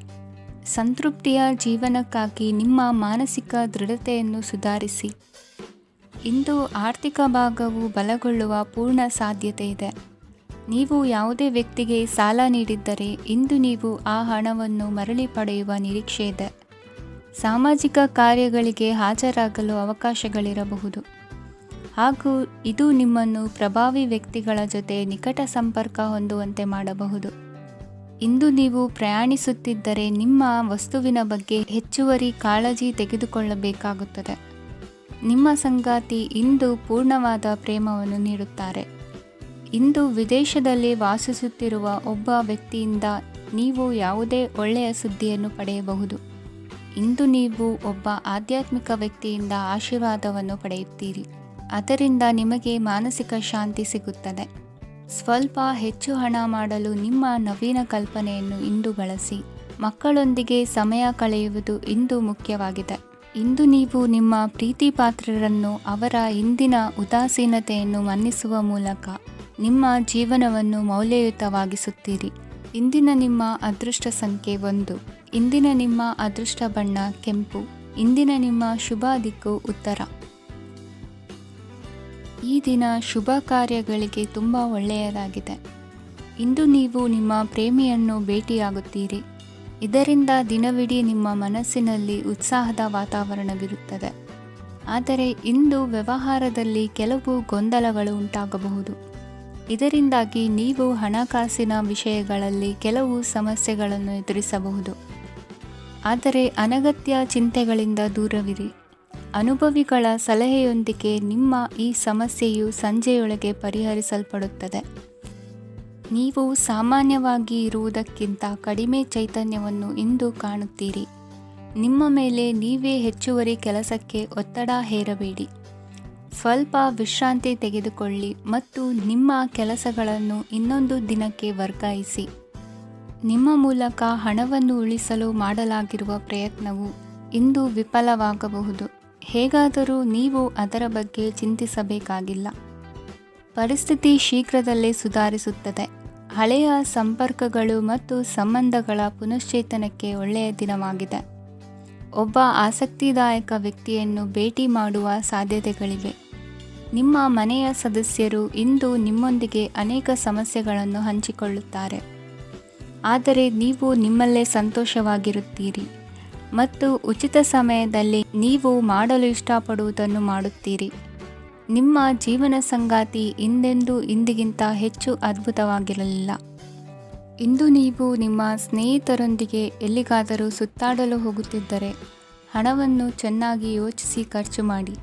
ಸಂತೃಪ್ತಿಯ ಜೀವನಕ್ಕಾಗಿ ನಿಮ್ಮ ಮಾನಸಿಕ ದೃಢತೆಯನ್ನು ಸುಧಾರಿಸಿ. ಇಂದು ಆರ್ಥಿಕ ಭಾಗವು ಬಲಗೊಳ್ಳುವ ಪೂರ್ಣ ಸಾಧ್ಯತೆ ಇದೆ. ನೀವು ಯಾವುದೇ ವ್ಯಕ್ತಿಗೆ ಸಾಲ ನೀಡಿದ್ದರೆ ಇಂದು ನೀವು ಆ ಹಣವನ್ನು ಮರಳಿ ಪಡೆಯುವ ನಿರೀಕ್ಷೆ ಇದೆ. ಸಾಮಾಜಿಕ ಕಾರ್ಯಗಳಿಗೆ ಹಾಜರಾಗಲು ಅವಕಾಶಗಳಿರಬಹುದು ಹಾಗೂ ಇದು ನಿಮ್ಮನ್ನು ಪ್ರಭಾವಿ ವ್ಯಕ್ತಿಗಳ ಜೊತೆ ನಿಕಟ ಸಂಪರ್ಕ ಹೊಂದುವಂತೆ ಮಾಡಬಹುದು. ಇಂದು ನೀವು ಪ್ರಯಾಣಿಸುತ್ತಿದ್ದರೆ ನಿಮ್ಮ ವಸ್ತುವಿನ ಬಗ್ಗೆ ಹೆಚ್ಚುವರಿ ಕಾಳಜಿ ತೆಗೆದುಕೊಳ್ಳಬೇಕಾಗುತ್ತದೆ. ನಿಮ್ಮ ಸಂಗಾತಿ ಇಂದು ಪೂರ್ಣವಾದ ಪ್ರೇಮವನ್ನು ನೀಡುತ್ತಾರೆ. ಇಂದು ವಿದೇಶದಲ್ಲಿ ವಾಸಿಸುತ್ತಿರುವ ಒಬ್ಬ ವ್ಯಕ್ತಿಯಿಂದ ನೀವು ಯಾವುದೇ ಒಳ್ಳೆಯ ಸುದ್ದಿಯನ್ನು ಪಡೆಯಬಹುದು. ಇಂದು ನೀವು ಒಬ್ಬ ಆಧ್ಯಾತ್ಮಿಕ ವ್ಯಕ್ತಿಯಿಂದ ಆಶೀರ್ವಾದವನ್ನು ಪಡೆಯುತ್ತೀರಿ. ಅದರಿಂದ ನಿಮಗೆ ಮಾನಸಿಕ ಶಾಂತಿ ಸಿಗುತ್ತದೆ. ಸ್ವಲ್ಪ ಹೆಚ್ಚು ಹಣ ಮಾಡಲು ನಿಮ್ಮ ನವೀನ ಕಲ್ಪನೆಯನ್ನು ಇಂದು ಬಳಸಿ. ಮಕ್ಕಳೊಂದಿಗೆ ಸಮಯ ಕಳೆಯುವುದು ಇಂದು ಮುಖ್ಯವಾಗಿದೆ. ಇಂದು ನೀವು ನಿಮ್ಮ ಪ್ರೀತಿ ಪಾತ್ರರನ್ನು ಅವರ ಇಂದಿನ ಉದಾಸೀನತೆಯನ್ನು ಮನ್ನಿಸುವ ಮೂಲಕ ನಿಮ್ಮ ಜೀವನವನ್ನು ಮೌಲ್ಯಯುತವಾಗಿಸುತ್ತೀರಿ. ಇಂದಿನ ನಿಮ್ಮ ಅದೃಷ್ಟ ಸಂಖ್ಯೆ 1. ಇಂದಿನ ನಿಮ್ಮ ಅದೃಷ್ಟ ಬಣ್ಣ ಕೆಂಪು. ಇಂದಿನ ನಿಮ್ಮ ಶುಭ ದಿಕ್ಕು ಉತ್ತರ. ಈ ದಿನ ಶುಭ ಕಾರ್ಯಗಳಿಗೆ ತುಂಬ ಒಳ್ಳೆಯದಾಗಿದೆ. ಇಂದು ನೀವು ನಿಮ್ಮ ಪ್ರೇಮಿಯನ್ನು ಭೇಟಿಯಾಗುತ್ತೀರಿ. ಇದರಿಂದ ದಿನವಿಡೀ ನಿಮ್ಮ ಮನಸ್ಸಿನಲ್ಲಿ ಉತ್ಸಾಹದ ವಾತಾವರಣವಿರುತ್ತದೆ. ಆದರೆ ಇಂದು ವ್ಯವಹಾರದಲ್ಲಿ ಕೆಲವು ಗೊಂದಲಗಳು ಉಂಟಾಗಬಹುದು. ಇದರಿಂದಾಗಿ ನೀವು ಹಣಕಾಸಿನ ವಿಷಯಗಳಲ್ಲಿ ಕೆಲವು ಸಮಸ್ಯೆಗಳನ್ನು ಎದುರಿಸಬಹುದು. ಆದರೆ ಅನಗತ್ಯ ಚಿಂತೆಗಳಿಂದ ದೂರವಿರಿ. ಅನುಭವಿಗಳ ಸಲಹೆಯೊಂದಿಗೆ ನಿಮ್ಮ ಈ ಸಮಸ್ಯೆಯು ಸಂಜೆಯೊಳಗೆ ಪರಿಹರಿಸಲ್ಪಡುತ್ತದೆ. ನೀವು ಸಾಮಾನ್ಯವಾಗಿ ಇರುವುದಕ್ಕಿಂತ ಕಡಿಮೆ ಚೈತನ್ಯವನ್ನು ಇಂದು ಕಾಣುತ್ತೀರಿ. ನಿಮ್ಮ ಮೇಲೆ ನೀವೇ ಹೆಚ್ಚುವರಿ ಕೆಲಸಕ್ಕೆ ಒತ್ತಡ ಹೇರಬೇಡಿ. ಸ್ವಲ್ಪ ವಿಶ್ರಾಂತಿ ತೆಗೆದುಕೊಳ್ಳಿ ಮತ್ತು ನಿಮ್ಮ ಕೆಲಸಗಳನ್ನು ಇನ್ನೊಂದು ದಿನಕ್ಕೆ ವರ್ಗಾಯಿಸಿ. ನಿಮ್ಮ ಮೂಲಕ ಹಣವನ್ನು ಉಳಿಸಲು ಮಾಡಲಾಗಿರುವ ಪ್ರಯತ್ನವು ಇಂದು ವಿಫಲವಾಗಬಹುದು. ಹೇಗಾದರೂ ನೀವು ಅದರ ಬಗ್ಗೆ ಚಿಂತಿಸಬೇಕಾಗಿಲ್ಲ. ಪರಿಸ್ಥಿತಿ ಶೀಘ್ರದಲ್ಲೇ ಸುಧಾರಿಸುತ್ತದೆ. ಹಳೆಯ ಸಂಪರ್ಕಗಳು ಮತ್ತು ಸಂಬಂಧಗಳ ಪುನಶ್ಚೇತನಕ್ಕೆ ಒಳ್ಳೆಯ ದಿನವಾಗಿದೆ. ಒಬ್ಬ ಆಸಕ್ತಿದಾಯಕ ವ್ಯಕ್ತಿಯನ್ನು ಭೇಟಿ ಮಾಡುವ ಸಾಧ್ಯತೆಗಳಿವೆ. ನಿಮ್ಮ ಮನೆಯ ಸದಸ್ಯರು ಇಂದು ನಿಮ್ಮೊಂದಿಗೆ ಅನೇಕ ಸಮಸ್ಯೆಗಳನ್ನು ಹಂಚಿಕೊಳ್ಳುತ್ತಾರೆ. ಆದರೆ ನೀವು ನಿಮ್ಮಲ್ಲೇ ಸಂತೋಷವಾಗಿರುತ್ತೀರಿ ಮತ್ತು ಉಚಿತ ಸಮಯದಲ್ಲಿ ನೀವು ಮಾಡಲು ಇಷ್ಟಪಡುವುದನ್ನು ಮಾಡುತ್ತೀರಿ. ನಿಮ್ಮ ಜೀವನ ಸಂಗಾತಿ ಇಂದೆಂದೂ ಇಂದಿಗಿಂತ ಹೆಚ್ಚು ಅದ್ಭುತವಾಗಿರಲಿಲ್ಲ. ಇಂದು ನೀವು ನಿಮ್ಮ ಸ್ನೇಹಿತರೊಂದಿಗೆ ಎಲ್ಲಿಗಾದರೂ ಸುತ್ತಾಡಲು ಹೋಗುತ್ತಿದ್ದರೆ ಹಣವನ್ನು ಚೆನ್ನಾಗಿ ಯೋಚಿಸಿ ಖರ್ಚು ಮಾಡಿ.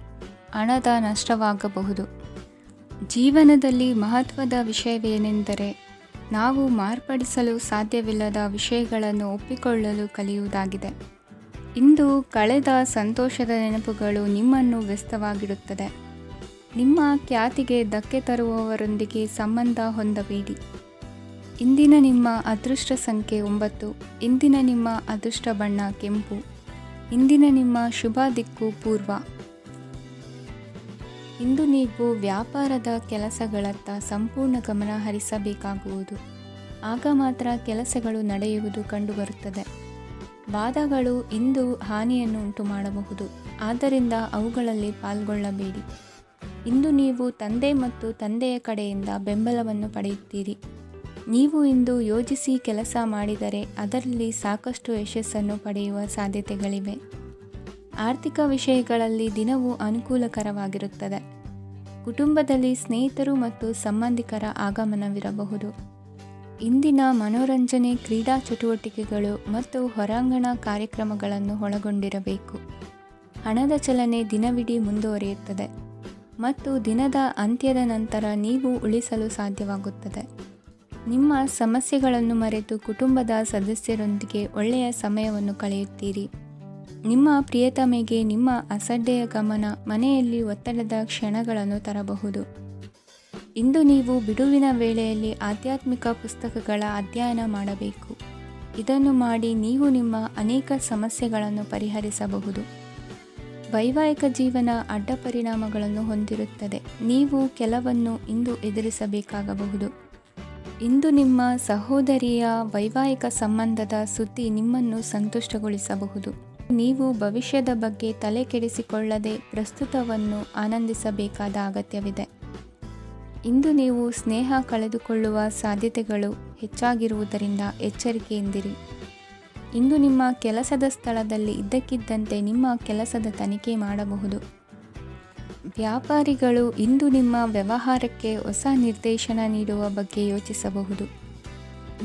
ಹಣದ ನಷ್ಟವಾಗಬಹುದು. ಜೀವನದಲ್ಲಿ ಮಹತ್ವದ ವಿಷಯವೇನೆಂದರೆ ನಾವು ಮಾರ್ಪಡಿಸಲು ಸಾಧ್ಯವಿಲ್ಲದ ವಿಷಯಗಳನ್ನು ಒಪ್ಪಿಕೊಳ್ಳಲು ಕಲಿಯುವುದಾಗಿದೆ. ಇಂದು ಕಳೆದ ಸಂತೋಷದ ನೆನಪುಗಳು ನಿಮ್ಮನ್ನು ವ್ಯಸ್ತವಾಗಿಡುತ್ತದೆ. ನಿಮ್ಮ ಖ್ಯಾತಿಗೆ ಧಕ್ಕೆ ತರುವವರೊಂದಿಗೆ ಸಂಬಂಧ ಹೊಂದಬೇಡಿ. ಇಂದಿನ ನಿಮ್ಮ ಅದೃಷ್ಟ ಸಂಖ್ಯೆ 9. ಇಂದಿನ ನಿಮ್ಮ ಅದೃಷ್ಟ ಬಣ್ಣ ಕೆಂಪು. ಇಂದಿನ ನಿಮ್ಮ ಶುಭ ದಿಕ್ಕು ಪೂರ್ವ. ಇಂದು ನೀವು ವ್ಯಾಪಾರದ ಕೆಲಸಗಳತ್ತ ಸಂಪೂರ್ಣ ಗಮನ ಹರಿಸಬೇಕಾಗುವುದು. ಆಗ ಮಾತ್ರ ಕೆಲಸಗಳು ನಡೆಯುವುದು ಕಂಡುಬರುತ್ತದೆ. ವಾದಗಳು ಇಂದು ಹಾನಿಯನ್ನು ಉಂಟು ಮಾಡಬಹುದು. ಆದ್ದರಿಂದ ಅವುಗಳಲ್ಲಿ ಪಾಲ್ಗೊಳ್ಳಬೇಡಿ. ಇಂದು ನೀವು ತಂದೆ ಮತ್ತು ತಂದೆಯ ಕಡೆಯಿಂದ ಬೆಂಬಲವನ್ನು ಪಡೆಯುತ್ತೀರಿ. ನೀವು ಇಂದು ಯೋಜಿಸಿ ಕೆಲಸ ಮಾಡಿದರೆ ಅದರಲ್ಲಿ ಸಾಕಷ್ಟು ಯಶಸ್ಸನ್ನು ಪಡೆಯುವ ಸಾಧ್ಯತೆಗಳಿವೆ. ಆರ್ಥಿಕ ವಿಷಯಗಳಲ್ಲಿ ದಿನವು ಅನುಕೂಲಕರವಾಗಿರುತ್ತದೆ. ಕುಟುಂಬದಲ್ಲಿ ಸ್ನೇಹಿತರು ಮತ್ತು ಸಂಬಂಧಿಕರ ಆಗಮನವಿರಬಹುದು. ಇಂದಿನ ಮನೋರಂಜನೆ ಕ್ರೀಡಾ ಚಟುವಟಿಕೆಗಳು ಮತ್ತು ಹೊರಾಂಗಣ ಕಾರ್ಯಕ್ರಮಗಳನ್ನು ಒಳಗೊಂಡಿರಬೇಕು. ಹಣದ ಚಲನೆ ದಿನವಿಡೀ ಮುಂದುವರಿಯುತ್ತದೆ ಮತ್ತು ದಿನದ ಅಂತ್ಯದ ನಂತರ ನೀವು ಉಳಿಸಲು ಸಾಧ್ಯವಾಗುತ್ತದೆ. ನಿಮ್ಮ ಸಮಸ್ಯೆಗಳನ್ನು ಮರೆತು ಕುಟುಂಬದ ಸದಸ್ಯರೊಂದಿಗೆ ಒಳ್ಳೆಯ ಸಮಯವನ್ನು ಕಳೆಯುತ್ತೀರಿ. ನಿಮ್ಮ ಪ್ರಿಯತಮೆಗೆ ನಿಮ್ಮ ಅಸಡ್ಡೆಯ ಗಮನ ಮನೆಯಲ್ಲಿ ಒತ್ತಡದ ಕ್ಷಣಗಳನ್ನು ತರಬಹುದು. ಇಂದು ನೀವು ಬಿಡುವಿನ ವೇಳೆಯಲ್ಲಿ ಆಧ್ಯಾತ್ಮಿಕ ಪುಸ್ತಕಗಳ ಅಧ್ಯಯನ ಮಾಡಬೇಕು. ಇದನ್ನು ಮಾಡಿ ನೀವು ನಿಮ್ಮ ಅನೇಕ ಸಮಸ್ಯೆಗಳನ್ನು ಪರಿಹರಿಸಬಹುದು. ವೈವಾಹಿಕ ಜೀವನ ಅಡ್ಡ ಪರಿಣಾಮಗಳನ್ನು ಹೊಂದಿರುತ್ತದೆ. ನೀವು ಕೆಲವನ್ನು ಇಂದು ಎದುರಿಸಬೇಕಾಗಬಹುದು. ಇಂದು ನಿಮ್ಮ ಸಹೋದರಿಯ ವೈವಾಹಿಕ ಸಂಬಂಧದ ಸುದ್ದಿ ನಿಮ್ಮನ್ನು ಸಂತುಷ್ಟಗೊಳಿಸಬಹುದು. ನೀವು ಭವಿಷ್ಯದ ಬಗ್ಗೆ ತಲೆ ಕೆಡಿಸಿಕೊಳ್ಳದೆ ಪ್ರಸ್ತುತವನ್ನು ಆನಂದಿಸಬೇಕಾದ ಅಗತ್ಯವಿದೆ. ಇಂದು ನೀವು ಸ್ನೇಹ ಕಳೆದುಕೊಳ್ಳುವ ಸಾಧ್ಯತೆಗಳು ಹೆಚ್ಚಾಗಿರುವುದರಿಂದ ಎಚ್ಚರಿಕೆಯಿಂದಿರಿ. ಇಂದು ನಿಮ್ಮ ಕೆಲಸದ ಸ್ಥಳದಲ್ಲಿ ಇದ್ದಕ್ಕಿದ್ದಂತೆ ನಿಮ್ಮ ಕೆಲಸದ ತನಿಖೆ ಮಾಡಬಹುದು. ವ್ಯಾಪಾರಿಗಳು ಇಂದು ನಿಮ್ಮ ವ್ಯವಹಾರಕ್ಕೆ ಹೊಸ ನಿರ್ದೇಶನ ನೀಡುವ ಬಗ್ಗೆ ಯೋಚಿಸಬಹುದು.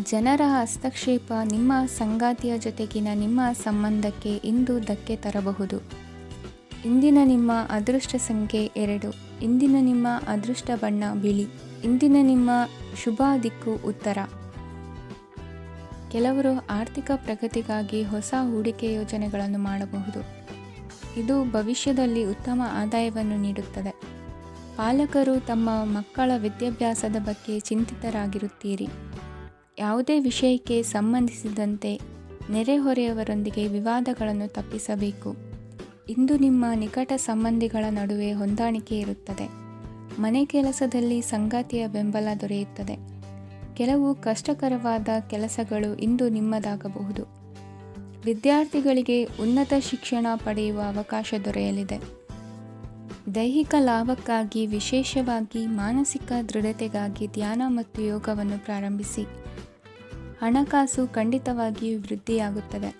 ಜನರ ಹಸ್ತಕ್ಷೇಪ ನಿಮ್ಮ ಸಂಗಾತಿಯ ಜೊತೆಗಿನ ನಿಮ್ಮ ಸಂಬಂಧಕ್ಕೆ ಇಂದು ಧಕ್ಕೆ ತರಬಹುದು. ಇಂದಿನ ನಿಮ್ಮ ಅದೃಷ್ಟ ಸಂಖ್ಯೆ 2. ಇಂದಿನ ನಿಮ್ಮ ಅದೃಷ್ಟ ಬಣ್ಣ ಬಿಳಿ. ಇಂದಿನ ನಿಮ್ಮ ಶುಭ ದಿಕ್ಕು ಉತ್ತರ. ಕೆಲವರು ಆರ್ಥಿಕ ಪ್ರಗತಿಗಾಗಿ ಹೊಸ ಹೂಡಿಕೆ ಯೋಜನೆಗಳನ್ನು ಮಾಡಬಹುದು. ಇದು ಭವಿಷ್ಯದಲ್ಲಿ ಉತ್ತಮ ಆದಾಯವನ್ನು ನೀಡುತ್ತದೆ. ಪಾಲಕರು ತಮ್ಮ ಮಕ್ಕಳ ವಿದ್ಯಾಭ್ಯಾಸದ ಬಗ್ಗೆ ಚಿಂತಿತರಾಗಿರುತ್ತೀರಿ. ಯಾವುದೇ ವಿಷಯಕ್ಕೆ ಸಂಬಂಧಿಸಿದಂತೆ ನೆರೆಹೊರೆಯವರೊಂದಿಗೆ ವಿವಾದಗಳನ್ನು ತಪ್ಪಿಸಬೇಕು. ಇಂದು ನಿಮ್ಮ ನಿಕಟ ಸಂಬಂಧಿಗಳ ನಡುವೆ ಹೊಂದಾಣಿಕೆ ಇರುತ್ತದೆ. ಮನೆ ಕೆಲಸದಲ್ಲಿ ಸಂಗಾತಿಯ ಬೆಂಬಲ ದೊರೆಯುತ್ತದೆ. ಕೆಲವು ಕಷ್ಟಕರವಾದ ಕೆಲಸಗಳು ಇಂದು ನಿಮ್ಮದಾಗಬಹುದು. ವಿದ್ಯಾರ್ಥಿಗಳಿಗೆ ಉನ್ನತ ಶಿಕ್ಷಣ ಪಡೆಯುವ ಅವಕಾಶ ದೊರೆಯಲಿದೆ. ದೈಹಿಕ ಲಾಭಕ್ಕಾಗಿ, ವಿಶೇಷವಾಗಿ ಮಾನಸಿಕ ದೃಢತೆಗಾಗಿ ಧ್ಯಾನ ಮತ್ತು ಯೋಗವನ್ನು ಪ್ರಾರಂಭಿಸಿ. ಹಣಕಾಸು ಖಂಡಿತವಾಗಿಯೂ ವೃದ್ಧಿಯಾಗುತ್ತದೆ,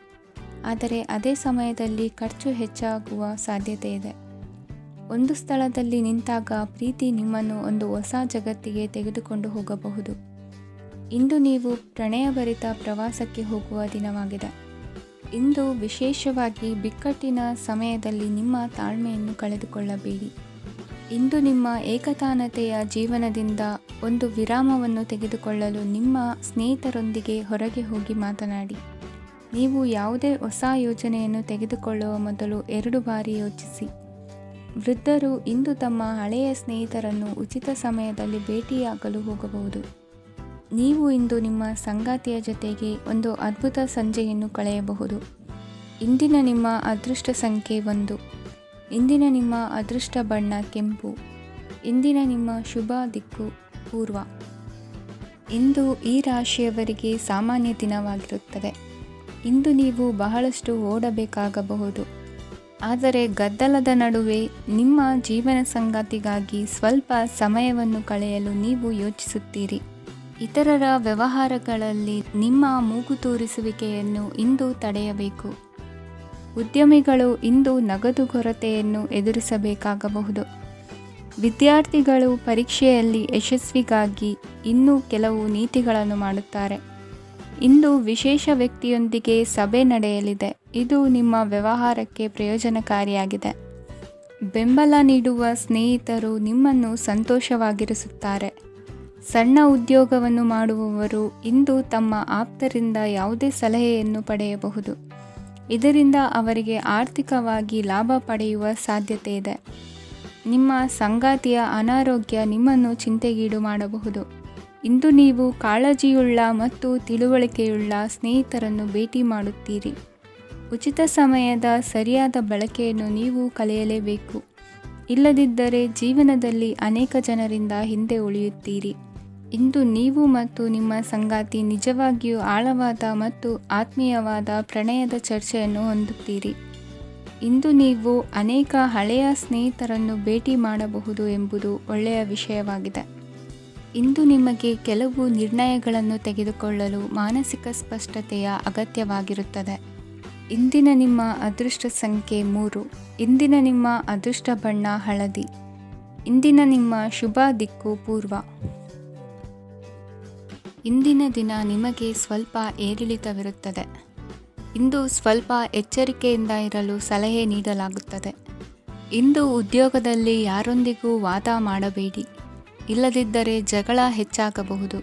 ಆದರೆ ಅದೇ ಸಮಯದಲ್ಲಿ ಖರ್ಚು ಹೆಚ್ಚಾಗುವ ಸಾಧ್ಯತೆ ಇದೆ. ಒಂದು ಸ್ಥಳದಲ್ಲಿ ನಿಂತಾಗ ಪ್ರೀತಿ ನಿಮ್ಮನ್ನು ಒಂದು ಹೊಸ ಜಗತ್ತಿಗೆ ತೆಗೆದುಕೊಂಡು ಹೋಗಬಹುದು. ಇಂದು ನೀವು ಪ್ರಣಯಭರಿತ ಪ್ರವಾಸಕ್ಕೆ ಹೋಗುವ ದಿನವಾಗಿದೆ. ಇಂದು ವಿಶೇಷವಾಗಿ ಬಿಕ್ಕಟ್ಟಿನ ಸಮಯದಲ್ಲಿ ನಿಮ್ಮ ತಾಳ್ಮೆಯನ್ನು ಕಳೆದುಕೊಳ್ಳಬೇಡಿ. ಇಂದು ನಿಮ್ಮ ಏಕತಾನತೆಯ ಜೀವನದಿಂದ ಒಂದು ವಿರಾಮವನ್ನು ತೆಗೆದುಕೊಳ್ಳಲು ನಿಮ್ಮ ಸ್ನೇಹಿತರೊಂದಿಗೆ ಹೊರಗೆ ಹೋಗಿ ಮಾತನಾಡಿ. ನೀವು ಯಾವುದೇ ಹೊಸ ಯೋಜನೆಯನ್ನು ತೆಗೆದುಕೊಳ್ಳುವ ಮೊದಲು 2 ಬಾರಿ ಯೋಚಿಸಿ. ವೃದ್ಧರು ಇಂದು ತಮ್ಮ ಹಳೆಯ ಸ್ನೇಹಿತರನ್ನು ಉಚಿತ ಸಮಯದಲ್ಲಿ ಭೇಟಿಯಾಗಲು ಹೋಗಬಹುದು. ನೀವು ಇಂದು ನಿಮ್ಮ ಸಂಗಾತಿಯ ಜೊತೆಗೆ ಒಂದು ಅದ್ಭುತ ಸಂಜೆಯನ್ನು ಕಳೆಯಬಹುದು. ಇಂದಿನ ನಿಮ್ಮ ಅದೃಷ್ಟ ಸಂಖ್ಯೆ 1. ಇಂದಿನ ನಿಮ್ಮ ಅದೃಷ್ಟ ಬಣ್ಣ ಕೆಂಪು. ಇಂದಿನ ನಿಮ್ಮ ಶುಭ ದಿಕ್ಕು ಪೂರ್ವ. ಇಂದು ಈ ರಾಶಿಯವರಿಗೆ ಸಾಮಾನ್ಯ ದಿನವಾಗಿರುತ್ತದೆ. ಇಂದು ನೀವು ಬಹಳಷ್ಟು ಓಡಬೇಕಾಗಬಹುದು, ಆದರೆ ಗದ್ದಲದ ನಡುವೆ ನಿಮ್ಮ ಜೀವನ ಸಂಗಾತಿಗಾಗಿ ಸ್ವಲ್ಪ ಸಮಯವನ್ನು ಕಳೆಯಲು ನೀವು ಯೋಚಿಸುತ್ತೀರಿ. ಇತರರ ವ್ಯವಹಾರಗಳಲ್ಲಿ ನಿಮ್ಮ ಮೂಗು ತೂರಿಸುವಿಕೆಯನ್ನು ಇಂದು ತಡೆಯಬೇಕು. ಉದ್ಯಮಿಗಳು ಇಂದು ನಗದು ಕೊರತೆಯನ್ನು ಎದುರಿಸಬೇಕಾಗಬಹುದು. ವಿದ್ಯಾರ್ಥಿಗಳು ಪರೀಕ್ಷೆಯಲ್ಲಿ ಯಶಸ್ವಿಗಾಗಿ ಇನ್ನೂ ಕೆಲವು ನೀತಿಗಳನ್ನು ಮಾಡುತ್ತಾರೆ. ಇಂದು ವಿಶೇಷ ವ್ಯಕ್ತಿಯೊಂದಿಗೆ ಸಭೆ ನಡೆಯಲಿದೆ. ಇದು ನಿಮ್ಮ ವ್ಯವಹಾರಕ್ಕೆ ಪ್ರಯೋಜನಕಾರಿಯಾಗಿದೆ. ಬೆಂಬಲ ನೀಡುವ ಸ್ನೇಹಿತರು ನಿಮ್ಮನ್ನು ಸಂತೋಷವಾಗಿರಿಸುತ್ತಾರೆ. ಸಣ್ಣ ಉದ್ಯೋಗವನ್ನು ಮಾಡುವವರು ಇಂದು ತಮ್ಮ ಆಪ್ತರಿಂದ ಯಾವುದೇ ಸಲಹೆಯನ್ನು ಪಡೆಯಬಹುದು. ಇದರಿಂದ ಅವರಿಗೆ ಆರ್ಥಿಕವಾಗಿ ಲಾಭ ಪಡೆಯುವ ಸಾಧ್ಯತೆ ಇದೆ. ನಿಮ್ಮ ಸಂಗಾತಿಯ ಅನಾರೋಗ್ಯ ನಿಮ್ಮನ್ನು ಚಿಂತೆಗೀಡು ಮಾಡಬಹುದು. ಇಂದು ನೀವು ಕಾಳಜಿಯುಳ್ಳ ಮತ್ತು ತಿಳುವಳಿಕೆಯುಳ್ಳ ಸ್ನೇಹಿತರನ್ನು ಭೇಟಿ ಮಾಡುತ್ತೀರಿ. ಉಚಿತ ಸಮಯದ ಸರಿಯಾದ ಬಳಕೆಯನ್ನು ನೀವು ಕಲಿಯಲೇಬೇಕು. ಇಲ್ಲದಿದ್ದರೆ ಜೀವನದಲ್ಲಿ ಅನೇಕ ಜನರಿಂದ ಹಿಂದೆ ಉಳಿಯುತ್ತೀರಿ. ಇಂದು ನೀವು ಮತ್ತು ನಿಮ್ಮ ಸಂಗಾತಿ ನಿಜವಾಗಿಯೂ ಆಳವಾದ ಮತ್ತು ಆತ್ಮೀಯವಾದ ಪ್ರಣಯದ ಚರ್ಚೆಯನ್ನು ಹೊಂದುತ್ತೀರಿ. ಇಂದು ನೀವು ಅನೇಕ ಹಳೆಯ ಸ್ನೇಹಿತರನ್ನು ಭೇಟಿ ಮಾಡಬಹುದು ಎಂಬುದು ಒಳ್ಳೆಯ ವಿಷಯವಾಗಿದೆ. ಇಂದು ನಿಮಗೆ ಕೆಲವು ನಿರ್ಣಯಗಳನ್ನು ತೆಗೆದುಕೊಳ್ಳಲು ಮಾನಸಿಕ ಸ್ಪಷ್ಟತೆಯ ಅಗತ್ಯವಾಗಿರುತ್ತದೆ. ಇಂದಿನ ನಿಮ್ಮ ಅದೃಷ್ಟ ಸಂಖ್ಯೆ 3. ಇಂದಿನ ನಿಮ್ಮ ಅದೃಷ್ಟ ಬಣ್ಣ ಹಳದಿ. ಇಂದಿನ ನಿಮ್ಮ ಶುಭ ದಿಕ್ಕು ಪೂರ್ವ. ಇಂದಿನ ದಿನ ನಿಮಗೆ ಸ್ವಲ್ಪ ಏರಿಳಿತವಿರುತ್ತದೆ. ಇಂದು ಸ್ವಲ್ಪ ಎಚ್ಚರಿಕೆಯಿಂದ ಇರಲು ಸಲಹೆ ನೀಡಲಾಗುತ್ತದೆ. ಇಂದು ಉದ್ಯೋಗದಲ್ಲಿ ಯಾರೊಂದಿಗೂ ವಾದ ಮಾಡಬೇಡಿ, ಇಲ್ಲದಿದ್ದರೆ ಜಗಳ ಹೆಚ್ಚಾಗಬಹುದು.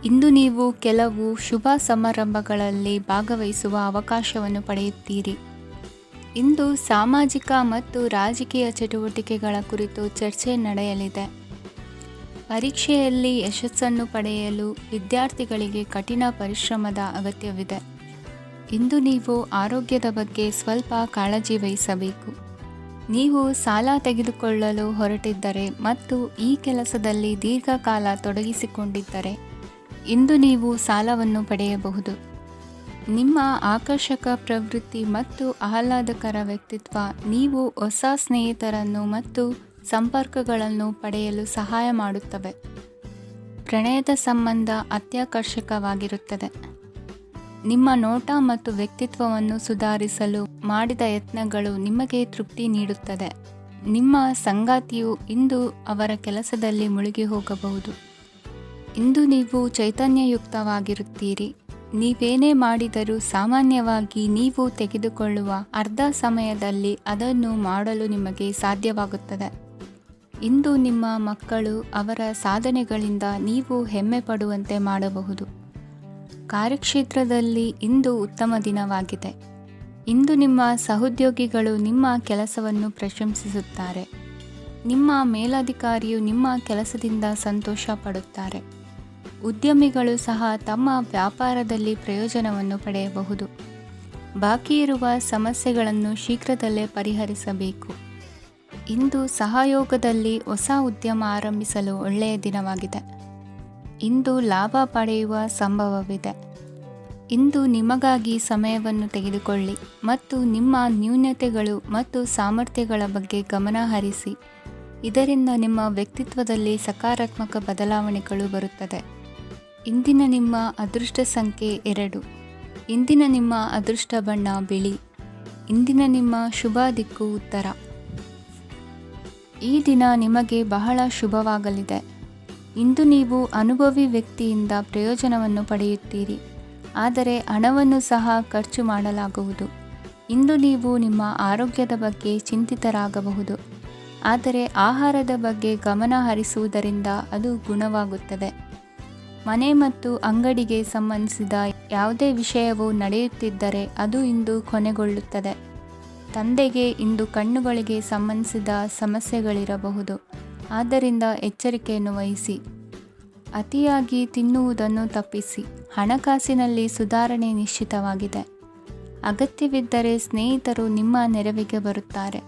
ಇಂದು ನೀವು ಕೆಲವು ಶುಭ ಸಮಾರಂಭಗಳಲ್ಲಿ ಭಾಗವಹಿಸುವ ಅವಕಾಶವನ್ನು ಪಡೆಯುತ್ತೀರಿ. ಇಂದು ಸಾಮಾಜಿಕ ಮತ್ತು ರಾಜಕೀಯ ಚಟುವಟಿಕೆಗಳ ಕುರಿತು ಚರ್ಚೆ ನಡೆಯಲಿದೆ. ಪರೀಕ್ಷೆಯಲ್ಲಿ ಯಶಸ್ಸನ್ನು ಪಡೆಯಲು ವಿದ್ಯಾರ್ಥಿಗಳಿಗೆ ಕಠಿಣ ಪರಿಶ್ರಮದ ಅಗತ್ಯವಿದೆ. ಇಂದು ನೀವು ಆರೋಗ್ಯದ ಬಗ್ಗೆ ಸ್ವಲ್ಪ ಕಾಳಜಿ ವಹಿಸಬೇಕು. ನೀವು ಸಾಲ ತೆಗೆದುಕೊಳ್ಳಲು ಹೊರಟಿದ್ದರೆ ಮತ್ತು ಈ ಕೆಲಸದಲ್ಲಿ ದೀರ್ಘಕಾಲ ತೊಡಗಿಸಿಕೊಂಡಿದ್ದರೆ ಇಂದು ನೀವು ಸಾಲವನ್ನು ಪಡೆಯಬಹುದು. ನಿಮ್ಮ ಆಕರ್ಷಕ ಪ್ರವೃತ್ತಿ ಮತ್ತು ಆಹ್ಲಾದಕರ ವ್ಯಕ್ತಿತ್ವ ನೀವು ಹೊಸ ಸ್ನೇಹಿತರನ್ನು ಮತ್ತು ಸಂಪರ್ಕಗಳನ್ನು ಪಡೆಯಲು ಸಹಾಯ ಮಾಡುತ್ತವೆ. ಪ್ರಣಯದ ಸಂಬಂಧ ಅತ್ಯಾಕರ್ಷಕವಾಗಿರುತ್ತದೆ. ನಿಮ್ಮ ನೋಟ ಮತ್ತು ವ್ಯಕ್ತಿತ್ವವನ್ನು ಸುಧಾರಿಸಲು ಮಾಡಿದ ಯತ್ನಗಳು ನಿಮಗೆ ತೃಪ್ತಿ ನೀಡುತ್ತದೆ. ನಿಮ್ಮ ಸಂಗಾತಿಯು ಇಂದು ಅವರ ಕೆಲಸದಲ್ಲಿ ಮುಳುಗಿ ಹೋಗಬಹುದು. ಇಂದು ನೀವು ಚೈತನ್ಯಯುಕ್ತವಾಗಿರುತ್ತೀರಿ. ನೀವೇನೇ ಮಾಡಿದರೂ ಸಾಮಾನ್ಯವಾಗಿ ನೀವು ತೆಗೆದುಕೊಳ್ಳುವ ಅರ್ಧ ಸಮಯದಲ್ಲಿ ಅದನ್ನು ಮಾಡಲು ನಿಮಗೆ ಸಾಧ್ಯವಾಗುತ್ತದೆ. ಇಂದು ನಿಮ್ಮ ಮಕ್ಕಳು ಅವರ ಸಾಧನೆಗಳಿಂದ ನೀವು ಹೆಮ್ಮೆ ಪಡುವಂತೆ ಮಾಡಬಹುದು. ಕಾರ್ಯಕ್ಷೇತ್ರದಲ್ಲಿ ಇಂದು ಉತ್ತಮ ದಿನವಾಗಿದೆ. ಇಂದು ನಿಮ್ಮ ಸಹೋದ್ಯೋಗಿಗಳು ನಿಮ್ಮ ಕೆಲಸವನ್ನು ಪ್ರಶಂಸಿಸುತ್ತಾರೆ. ನಿಮ್ಮ ಮೇಲಧಿಕಾರಿಯು ನಿಮ್ಮ ಕೆಲಸದಿಂದ ಸಂತೋಷ ಪಡುತ್ತಾರೆ. ಉದ್ಯಮಿಗಳು ಸಹ ತಮ್ಮ ವ್ಯಾಪಾರದಲ್ಲಿ ಪ್ರಯೋಜನವನ್ನು ಪಡೆಯಬಹುದು. ಬಾಕಿ ಇರುವ ಸಮಸ್ಯೆಗಳನ್ನು ಶೀಘ್ರದಲ್ಲೇ ಪರಿಹರಿಸಬೇಕು. ಇಂದು ಸಹಯೋಗದಲ್ಲಿ ಹೊಸ ಉದ್ಯಮ ಆರಂಭಿಸಲು ಒಳ್ಳೆಯ ದಿನವಾಗಿದೆ. ಇಂದು ಲಾಭ ಪಡೆಯುವ ಸಂಭವವಿದೆ. ಇಂದು ನಿಮಗಾಗಿ ಸಮಯವನ್ನು ತೆಗೆದುಕೊಳ್ಳಿ ಮತ್ತು ನಿಮ್ಮ ನ್ಯೂನತೆಗಳು ಮತ್ತು ಸಾಮರ್ಥ್ಯಗಳ ಬಗ್ಗೆ ಗಮನ ಹರಿಸಿ. ಇದರಿಂದ ನಿಮ್ಮ ವ್ಯಕ್ತಿತ್ವದಲ್ಲಿ ಸಕಾರಾತ್ಮಕ ಬದಲಾವಣೆಗಳು ಬರುತ್ತದೆ. ಇಂದಿನ ನಿಮ್ಮ ಅದೃಷ್ಟ ಸಂಖ್ಯೆ 2. ಇಂದಿನ ನಿಮ್ಮ ಅದೃಷ್ಟ ಬಣ್ಣ ಬಿಳಿ. ಇಂದಿನ ನಿಮ್ಮ ಶುಭ ದಿಕ್ಕು ಉತ್ತರ. ಈ ದಿನ ನಿಮಗೆ ಬಹಳ ಶುಭವಾಗಲಿದೆ. ಇಂದು ನೀವು ಅನುಭವಿ ವ್ಯಕ್ತಿಯಿಂದ ಪ್ರಯೋಜನವನ್ನು ಪಡೆಯುತ್ತೀರಿ, ಆದರೆ ಹಣವನ್ನು ಸಹ ಖರ್ಚು ಮಾಡಲಾಗುವುದು. ಇಂದು ನೀವು ನಿಮ್ಮ ಆರೋಗ್ಯದ ಬಗ್ಗೆ ಚಿಂತಿತರಾಗಬಹುದು, ಆದರೆ ಆಹಾರದ ಬಗ್ಗೆ ಗಮನ ಹರಿಸುವುದರಿಂದ ಅದು ಗುಣವಾಗುತ್ತದೆ. ಮನೆ ಮತ್ತು ಅಂಗಡಿಗೆ ಸಂಬಂಧಿಸಿದ ಯಾವುದೇ ವಿಷಯವು ನಡೆಯುತ್ತಿದ್ದರೆ ಅದು ಇಂದು ಕೊನೆಗೊಳ್ಳುತ್ತದೆ. ತಂದೆಗೆ ಇಂದು ಕಣ್ಣುಗಳಿಗೆ ಸಂಬಂಧಿಸಿದ ಸಮಸ್ಯೆಗಳಿರಬಹುದು, ಆದ್ದರಿಂದ ಎಚ್ಚರಿಕೆಯನ್ನು ವಹಿಸಿ. ಅತಿಯಾಗಿ ತಿನ್ನುವುದನ್ನು ತಪ್ಪಿಸಿ. ಹಣಕಾಸಿನಲ್ಲಿ ಸುಧಾರಣೆ ನಿಶ್ಚಿತವಾಗಿದೆ. ಅಗತ್ಯವಿದ್ದರೆ ಸ್ನೇಹಿತರು ನಿಮ್ಮ ನೆರವಿಗೆ ಬರುತ್ತಾರೆ.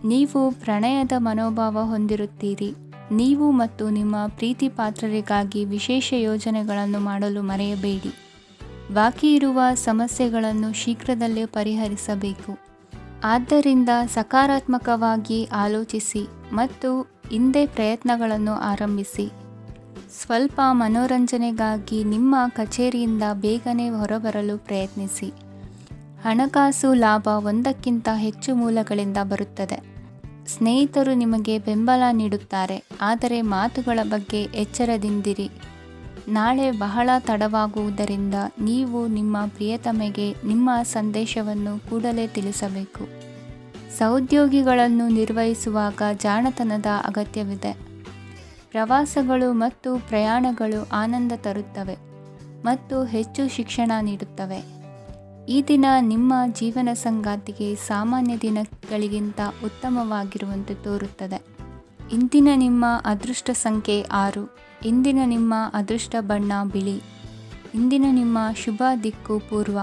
ನೀವು ಪ್ರಣಯದ ಮನೋಭಾವ ಹೊಂದಿರುತ್ತೀರಿ. ನೀವು ಮತ್ತು ನಿಮ್ಮ ಪ್ರೀತಿ ಪಾತ್ರರಿಗಾಗಿ ವಿಶೇಷ ಯೋಜನೆಗಳನ್ನು ಮಾಡಲು ಮರೆಯಬೇಡಿ. ಬಾಕಿ ಇರುವ ಸಮಸ್ಯೆಗಳನ್ನು ಶೀಘ್ರದಲ್ಲೇ ಪರಿಹರಿಸಬೇಕು. ಆದ್ದರಿಂದ ಸಕಾರಾತ್ಮಕವಾಗಿ ಆಲೋಚಿಸಿ ಮತ್ತು ಇಂದೇ ಪ್ರಯತ್ನಗಳನ್ನು ಆರಂಭಿಸಿ. ಸ್ವಲ್ಪ ಮನೋರಂಜನೆಗಾಗಿ ನಿಮ್ಮ ಕಚೇರಿಯಿಂದ ಬೇಗನೆ ಹೊರಬರಲು ಪ್ರಯತ್ನಿಸಿ. ಹಣಕಾಸು ಲಾಭ ಒಂದಕ್ಕಿಂತ ಹೆಚ್ಚು ಮೂಲಗಳಿಂದ ಬರುತ್ತದೆ. ಸ್ನೇಹಿತರು ನಿಮಗೆ ಬೆಂಬಲ ನೀಡುತ್ತಾರೆ, ಆದರೆ ಮಾತುಗಳ ಬಗ್ಗೆ ಎಚ್ಚರದಿಂದಿರಿ. ನಾಳೆ ಬಹಳ ತಡವಾಗುವುದರಿಂದ ನೀವು ನಿಮ್ಮ ಪ್ರಿಯತಮೆಗೆ ನಿಮ್ಮ ಸಂದೇಶವನ್ನು ಕೂಡಲೇ ತಿಳಿಸಬೇಕು. ಸಹೋದ್ಯೋಗಿಗಳನ್ನು ನಿರ್ವಹಿಸುವಾಗ ಜಾಣತನದ ಅಗತ್ಯವಿದೆ. ಪ್ರವಾಸಗಳು ಮತ್ತು ಪ್ರಯಾಣಗಳು ಆನಂದ ತರುತ್ತವೆ ಮತ್ತು ಹೆಚ್ಚು ಶಿಕ್ಷಣ ನೀಡುತ್ತವೆ. ಈ ದಿನ ನಿಮ್ಮ ಜೀವನ ಸಂಗಾತಿಗೆ ಸಾಮಾನ್ಯ ದಿನಗಳಿಗಿಂತ ಉತ್ತಮವಾಗಿರುವಂತೆ ತೋರುತ್ತದೆ. ಇಂದಿನ ನಿಮ್ಮ ಅದೃಷ್ಟ ಸಂಖ್ಯೆ 6. ಇಂದಿನ ನಿಮ್ಮ ಅದೃಷ್ಟ ಬಣ್ಣ ಬಿಳಿ. ಇಂದಿನ ನಿಮ್ಮ ಶುಭ ದಿಕ್ಕು ಪೂರ್ವ.